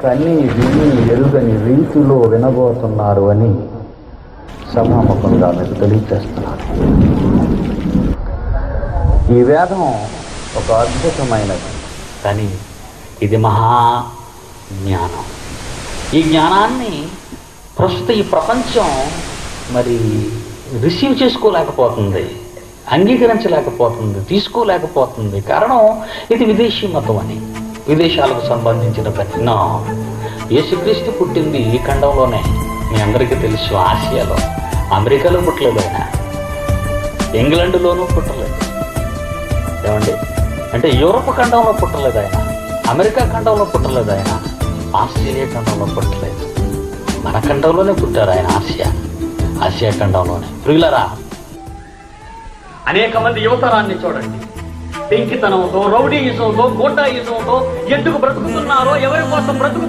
కని విని ఎరుగని రీతిలో వినబోతున్నారు అని సమాముఖంగా మీకు తెలియజేస్తున్నారు. ఈ వేదం ఒక అద్భుతమైనది, కానీ ఇది మహా జ్ఞానం. ఈ జ్ఞానాన్ని ప్రస్తుత ఈ ప్రపంచం మరి రిసీవ్ చేసుకోలేకపోతుంది, అంగీకరించలేకపోతుంది, తీసుకోలేకపోతుంది. కారణం ఇది విదేశీ మతం అని, విదేశాలకు సంబంధించిన ప్రజ్ఞ. యేసుక్రీస్తు పుట్టింది ఈ ఖండంలోనే, మీ అందరికీ తెలుసు. ఆసియాలో, అమెరికాలో పుట్టలేదు ఆయన, ఇంగ్లాండ్లోనూ పుట్టలేదు. ఏమండి, అంటే యూరోప్ ఖండంలో పుట్టలేదు ఆయన, అమెరికా ఖండంలో పుట్టలేదు ఆయన, ఆస్ట్రేలియా ఖండంలో పుట్టలేదు. మన ఖండంలోనే పుట్టారు ఆయన, ఆసియా ఖండంలోనే. ప్రియులరా, అనేక మంది యువతరాన్ని చూడండి, పెంకితనంతో, రౌడీయిజంతో, గూండాయిజంతో ఎందుకు బ్రతుకుతున్నారో, ఎవరి కోసం బ్రతుకు